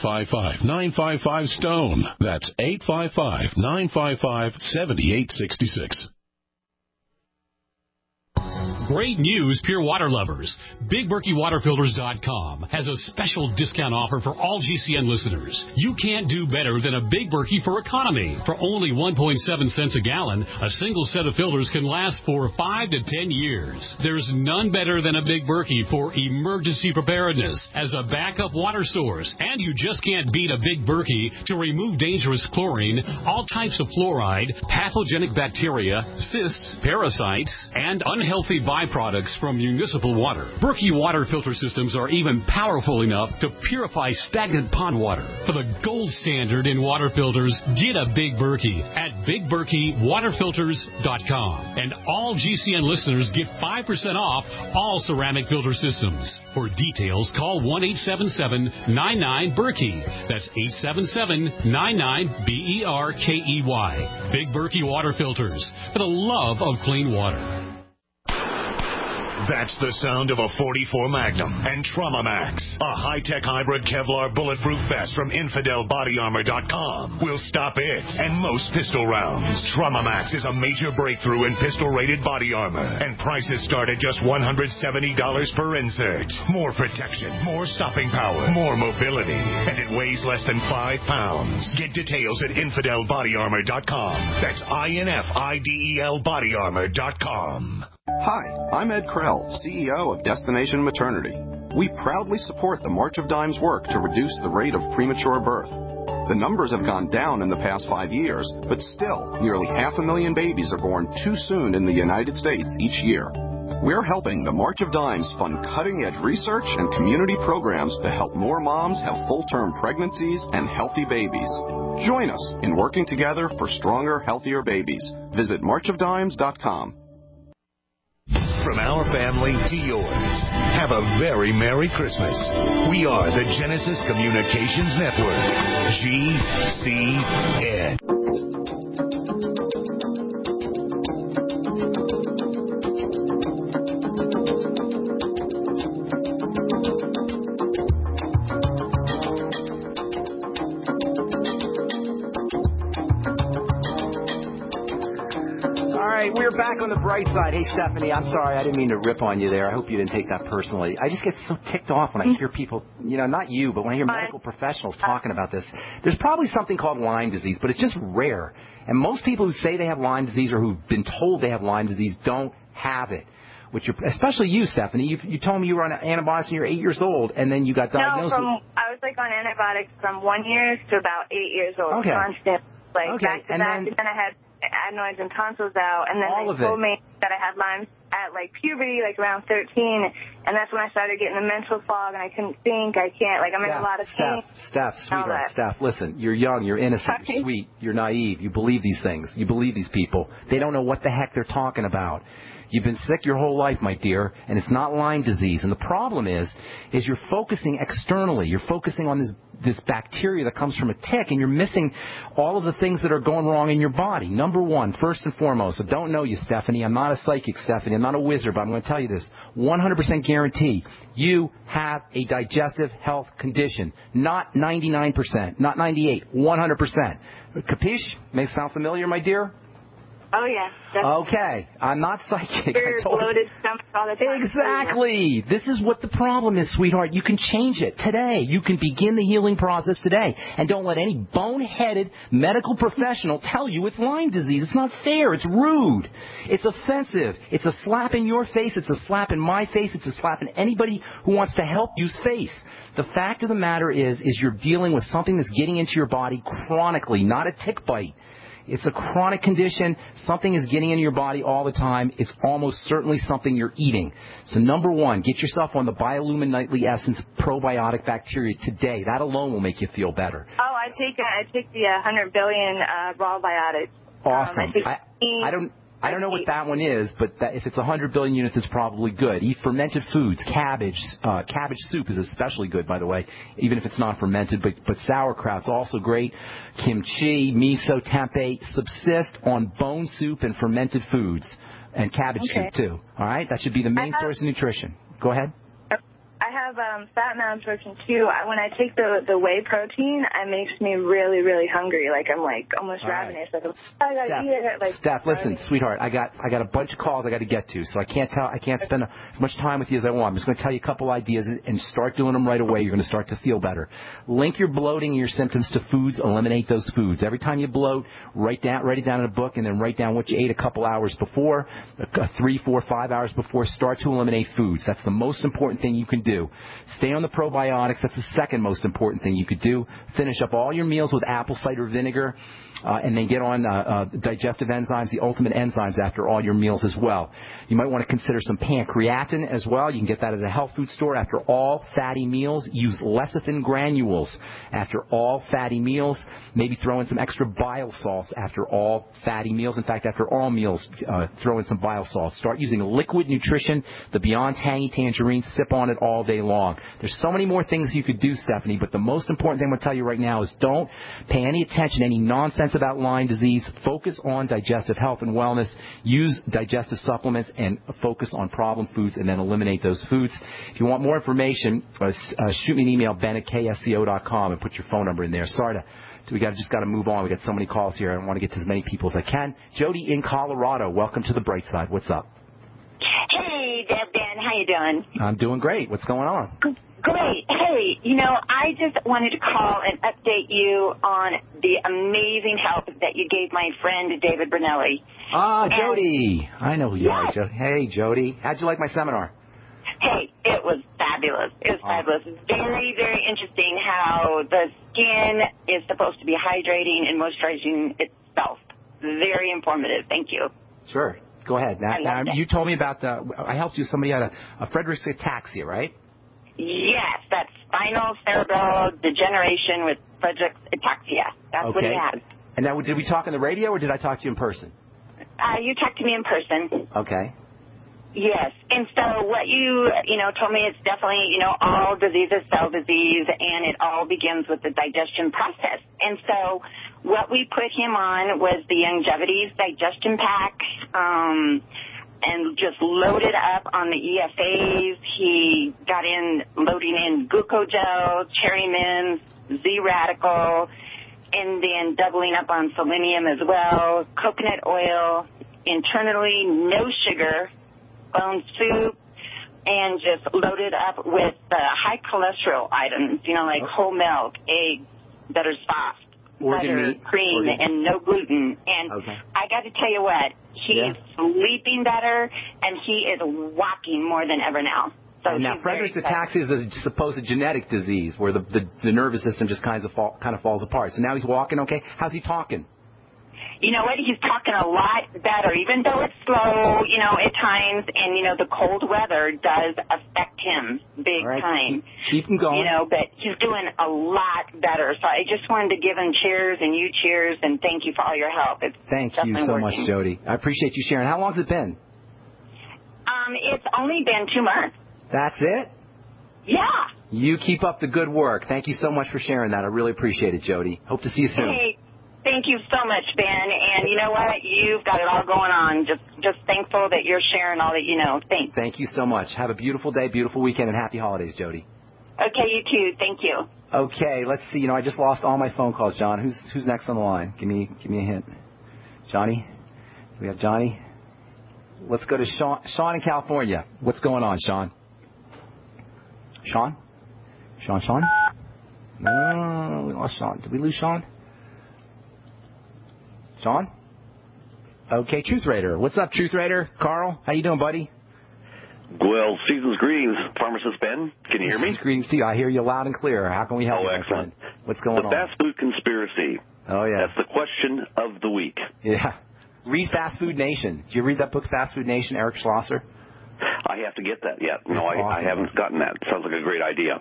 855-955-STONE. That's 855-955-7866. Great news, pure water lovers. BigBerkeyWaterFilters.com has a special discount offer for all GCN listeners. You can't do better than a Big Berkey for economy. For only 1.7 cents a gallon, a single set of filters can last for 5 to 10 years. There's none better than a Big Berkey for emergency preparedness as a backup water source. And you just can't beat a Big Berkey to remove dangerous chlorine, all types of fluoride, pathogenic bacteria, cysts, parasites, and unhealthy byproducts from municipal water. Berkey water filter systems are even powerful enough to purify stagnant pond water. For the gold standard in water filters, get a Big Berkey at BigBerkeyWaterFilters.com. And all GCN listeners get 5% off all ceramic filter systems. For details, call 1-877-99-BERKEY. That's 877-99-BERKEY. Big Berkey Water Filters, for the love of clean water. That's the sound of a .44 Magnum and Trauma Max, a high-tech hybrid Kevlar bulletproof vest from InfidelBodyArmor.com. Will stop it and most pistol rounds. Trauma Max is a major breakthrough in pistol-rated body armor, and prices start at just $170 per insert. More protection, more stopping power, more mobility, and it weighs less than 5 pounds. Get details at InfidelBodyArmor.com. That's INFIDEL BodyArmor.com. Hi, I'm Ed Krell, CEO of Destination Maternity. We proudly support the March of Dimes work to reduce the rate of premature birth. The numbers have gone down in the past 5 years, but still, nearly 500,000 babies are born too soon in the United States each year. We're helping the March of Dimes fund cutting-edge research and community programs to help more moms have full-term pregnancies and healthy babies. Join us in working together for stronger, healthier babies. Visit marchofdimes.com. From our family to yours, have a very Merry Christmas. We are the Genesis Communications Network, GCN. We're back on the bright side. Hey, Stephanie, I'm sorry. I didn't mean to rip on you there. I hope you didn't take that personally. I just get so ticked off when I hear people, not you, but when I hear medical professionals talking about this. There's probably something called Lyme disease, but it's just rare. And most people who say they have Lyme disease or who've been told they have Lyme disease don't have it. Especially you, Stephanie. You told me you were on antibiotics when you were 8 years old, and then you got diagnosed. No, I was on antibiotics from 1 year to about 8 years old. Okay. Constant, back to and back. And then I had adenoids and tonsils out, and then they told me that I had Lyme at puberty, around 13, and that's when I started getting the mental fog, and I couldn't think, I'm in a lot of pain. Steph, listen, you're young, you're innocent, you're sweet, you're naive, you believe these things, you believe these people. They don't know what the heck they're talking about. You've been sick your whole life, my dear, and it's not Lyme disease. And the problem is you're focusing externally. You're focusing on this bacteria that comes from a tick, and you're missing all of the things that are going wrong in your body. Number one, first and foremost, I don't know you, Stephanie. I'm not a psychic, Stephanie. I'm not a wizard, but I'm going to tell you this. 100% guarantee you have a digestive health condition. Not 99%, not 98%, 100%. Capiche? May sound familiar, my dear? Oh, yeah. Definitely. Okay. I'm not psychic. Bloated stomach all the time. Exactly. This is what the problem is, sweetheart. You can change it today. You can begin the healing process today. And don't let any boneheaded medical professional tell you it's Lyme disease. It's not fair. It's rude. It's offensive. It's a slap in your face. It's a slap in my face. It's a slap in anybody who wants to help you's face. The fact of the matter is you're dealing with something that's getting into your body chronically, not a tick bite. It's a chronic condition. Something is getting into your body all the time. It's almost certainly something you're eating. So number one, get yourself on the Biolumin Nightly Essence probiotic bacteria today. That alone will make you feel better. Oh, I take the 100 billion raw biotics. Awesome. I don't know what that one is, but if it's 100 billion units, it's probably good. Eat fermented foods, cabbage. Cabbage soup is especially good, by the way, even if it's not fermented. But sauerkraut's also great. Kimchi, miso, tempeh. Subsist on bone soup and fermented foods, and cabbage soup too. All right, that should be the main source of nutrition. Go ahead. I have fat malabsorption too. When I take the whey protein, it makes me really, really hungry. Like I'm like almost ravenous. Like I gotta eat it. Like, Steph, listen, sweetheart, I got a bunch of calls I got to get to, so I can't spend as much time with you as I want. I'm just going to tell you a couple ideas and start doing them right away. You're going to start to feel better. Link your bloating and your symptoms to foods. Eliminate those foods. Every time you bloat, write it down in a book, and then write down what you ate a couple hours before, 3, 4, 5 hours before. Start to eliminate foods. That's the most important thing you can do. Stay on the probiotics. That's the second most important thing you could do. Finish up all your meals with apple cider vinegar, and then get on digestive enzymes, the ultimate enzymes, after all your meals as well. You might want to consider some pancreatin as well. You can get that at a health food store after all fatty meals. Use lecithin granules after all fatty meals. Maybe throw in some extra bile salts after all fatty meals. In fact, after all meals, throw in some bile salts. Start using liquid nutrition, the Beyond Tangy Tangerine. Sip on it all day long. There's so many more things you could do, Stephanie, but the most important thing I'm going to tell you right now is don't pay any attention to any nonsense about Lyme disease. Focus on digestive health and wellness. Use digestive supplements and focus on problem foods, and then eliminate those foods. If you want more information, shoot me an email, ben@ksco.com, and put your phone number in there. Sorry we just got to move on. We got so many calls here. I want to get to as many people as I can. Jody in Colorado, welcome to the bright side. What's up? Hey, Deb, Dan, how you doing? I'm doing great. What's going on? Great. Hey, I just wanted to call and update you on the amazing help that you gave my friend David Brunelli. Jody. I know who you are, Jody. Hey, Jody. How'd you like my seminar? Hey, it was fabulous. It was fabulous. Very, very interesting how the skin is supposed to be hydrating and moisturizing itself. Very informative. Thank you. Sure. Go ahead. Now you told me about I helped you. Somebody had a Friedreich's ataxia, right? Yes, that's spinal cerebral degeneration with Friedreich's ataxia. That's what he has. And now, did we talk on the radio, or did I talk to you in person? You talked to me in person. Okay. Yes, and so what you told me, it's definitely, all disease is cell disease, and it all begins with the digestion process. And so what we put him on was the Longevity's digestion pack, and just loaded up on the EFAs. He got loading in glucogel, cherry mints, Z-radical, and then doubling up on selenium as well, coconut oil, internally no sugar, bone soup, and just loaded up with high cholesterol items, like whole milk, eggs, butter soft, butter, cream, and no gluten. And I got to tell you what, he is sleeping better, and he is walking more than ever now. So now, Friedreich's ataxia is a supposed genetic disease where the nervous system just kind of falls apart. So now he's walking okay. How's he talking? You know what? He's talking a lot better, even though it's slow, at times, and, the cold weather does affect him big time. Keep him going. But he's doing a lot better. So I just wanted to give him cheers, and you cheers, and thank you for all your help. Thank you so much, Jody. I appreciate you sharing. How long has it been? It's only been 2 months. That's it? Yeah. You keep up the good work. Thank you so much for sharing that. I really appreciate it, Jody. Hope to see you soon. Hey. Thank you so much, Ben. And you know what? You've got it all going on. Just thankful that you're sharing all that you know. Thanks. Thank you so much. Have a beautiful day, beautiful weekend, and happy holidays, Jody. Okay, you too. Thank you. Okay, let's see. I just lost all my phone calls. John, who's next on the line? Give me a hint. Johnny? We have Johnny. Let's go to Sean. Sean in California. What's going on, Sean? Sean? Sean? No, we lost Sean. Did we lose Sean? Sean? Okay, Truth Raider. What's up, Truth Raider? Carl, how you doing, buddy? Well, season's greetings, Pharmacist Ben. Can you hear me? Greetings to you. I hear you loud and clear. How can we help you, excellent. What's going on? The fast food conspiracy. Oh, yeah. That's the question of the week. Yeah. Read Fast Food Nation. Did you read that book, Fast Food Nation, Eric Schlosser? I have to get that yet. No, awesome. I haven't gotten that. Sounds like a great idea.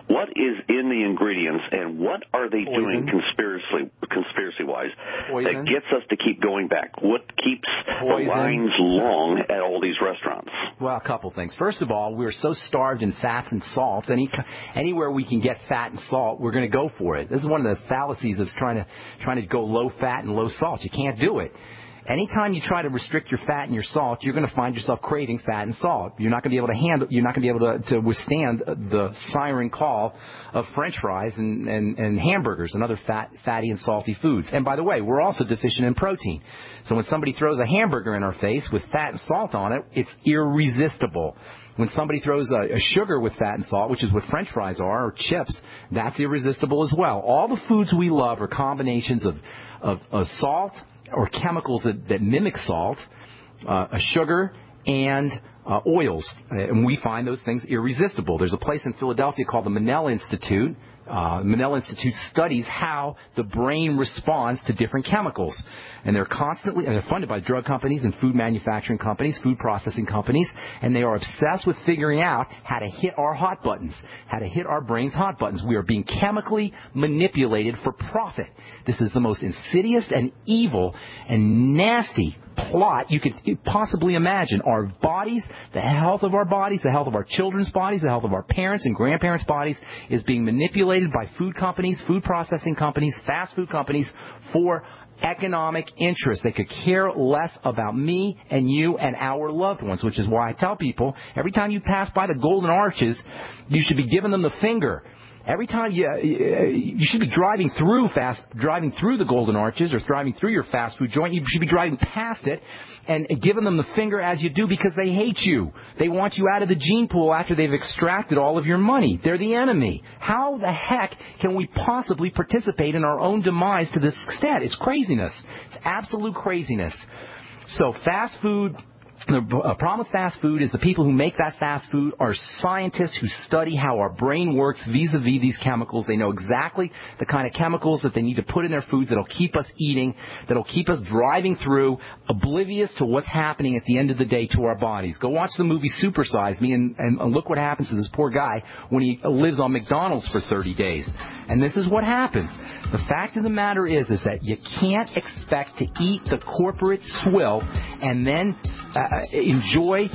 What is in the ingredients, and what are they doing conspiracy-wise that gets us to keep going back? What keeps the lines long at all these restaurants? Well, a couple things. First of all, we're so starved in fats and salts. Anywhere we can get fat and salt, we're going to go for it. This is one of the fallacies of trying to go low fat and low salt. You can't do it. Anytime you try to restrict your fat and your salt, you're going to find yourself craving fat and salt. You're not going to be able to handle. You're not going to be able to withstand the siren call of French fries and hamburgers and other fatty and salty foods. And by the way, we're also deficient in protein. So when somebody throws a hamburger in our face with fat and salt on it, it's irresistible. When somebody throws a sugar with fat and salt, which is what French fries are, or chips, that's irresistible as well. All the foods we love are combinations of salt or chemicals that mimic salt, a sugar, and oils. And we find those things irresistible. There's a place in Philadelphia called the Menel Institute. Menel Institute studies how the brain responds to different chemicals. And they're funded by drug companies and food manufacturing companies, food processing companies, and they are obsessed with figuring out how to hit our hot buttons, how to hit our brain's hot buttons. We are being chemically manipulated for profit. This is the most insidious and evil and nasty plot you could possibly imagine. Our bodies, the health of our bodies, the health of our children's bodies, the health of our parents' and grandparents' bodies is being manipulated by food companies, food processing companies, fast food companies for economic interest. They could care less about me and you and our loved ones, which is why I tell people every time you pass by the Golden Arches, you should be giving them the finger. Every time you should be driving through the Golden Arches or driving through your fast food joint, you should be driving past it and giving them the finger as you do because they hate you. They want you out of the gene pool after they've extracted all of your money. They're the enemy. How the heck can we possibly participate in our own demise to this extent? It's craziness. It's absolute craziness. So fast food. The problem with fast food is the people who make that fast food are scientists who study how our brain works vis-a-vis these chemicals. They know exactly the kind of chemicals that they need to put in their foods that'll keep us eating, that'll keep us driving through, oblivious to what's happening at the end of the day to our bodies. Go watch the movie Super Size Me and look what happens to this poor guy when he lives on McDonald's for 30 days. And this is what happens. The fact of the matter is that you can't expect to eat the corporate swill and then enjoy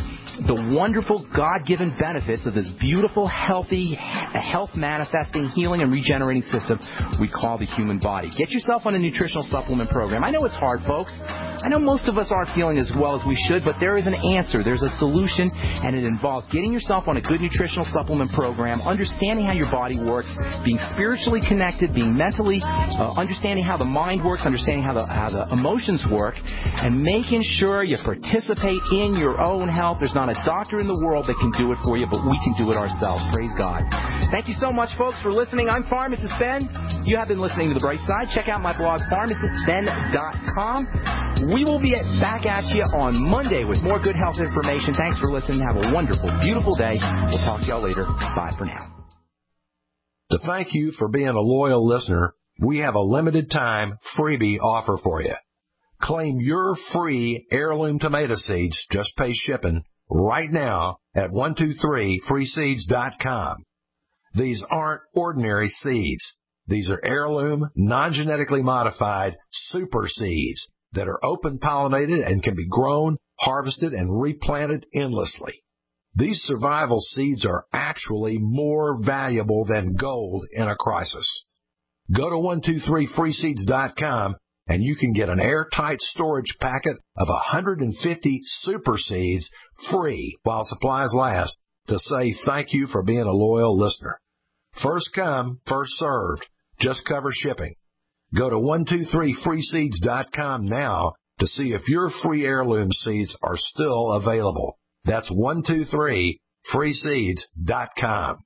the wonderful God-given benefits of this beautiful, healthy, health-manifesting, healing, and regenerating system we call the human body. Get yourself on a nutritional supplement program. I know it's hard, folks. I know most of us aren't feeling as well as we should, but there is an answer. There's a solution, and it involves getting yourself on a good nutritional supplement program, understanding how your body works, being spiritually connected, being mentally, understanding how the mind works, understanding how the emotions work, and making sure you participate in your own health. There's not a doctor in the world that can do it for you, but we can do it ourselves. Praise God. Thank you so much, folks, for listening. I'm Pharmacist Ben. You have been listening to The Bright Side. Check out my blog, pharmacistben.com. We will be back at you on Monday with more good health information. Thanks for listening. Have a wonderful, beautiful day. We'll talk to y'all later. Bye for now. To thank you for being a loyal listener, we have a limited time freebie offer for you. Claim your free heirloom tomato seeds, just pay shipping, right now at 123freeseeds.com. These aren't ordinary seeds. These are heirloom, non-genetically modified super seeds that are open-pollinated and can be grown, harvested, and replanted endlessly. These survival seeds are actually more valuable than gold in a crisis. Go to 123freeseeds.com and you can get an airtight storage packet of 150 super seeds free while supplies last to say thank you for being a loyal listener. First come, first served. Just cover shipping. Go to 123freeseeds.com now to see if your free heirloom seeds are still available. That's 123freeseeds.com.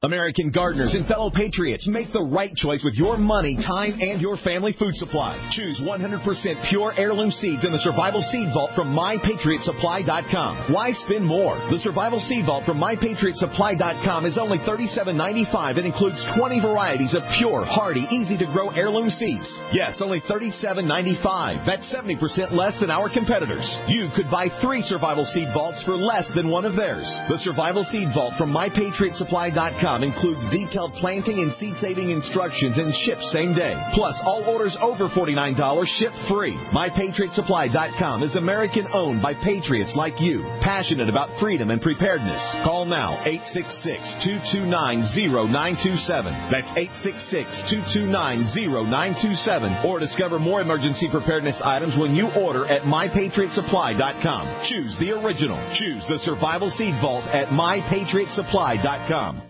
American gardeners and fellow patriots, make the right choice with your money, time, and your family food supply. Choose 100% pure heirloom seeds in the Survival Seed Vault from MyPatriotSupply.com. Why spend more? The Survival Seed Vault from MyPatriotSupply.com is only $37.95 and includes 20 varieties of pure, hardy, easy-to-grow heirloom seeds. Yes, only $37.95. That's 70% less than our competitors. You could buy 3 Survival Seed Vaults for less than one of theirs. The Survival Seed Vault from MyPatriotSupply.com MyPatriotSupply.com includes detailed planting and seed-saving instructions and ships same day. Plus, all orders over $49 ship free. MyPatriotSupply.com is American-owned by patriots like you, passionate about freedom and preparedness. Call now, 866-229-0927. That's 866-229-0927. Or discover more emergency preparedness items when you order at MyPatriotSupply.com. Choose the original. Choose the Survival Seed Vault at MyPatriotSupply.com.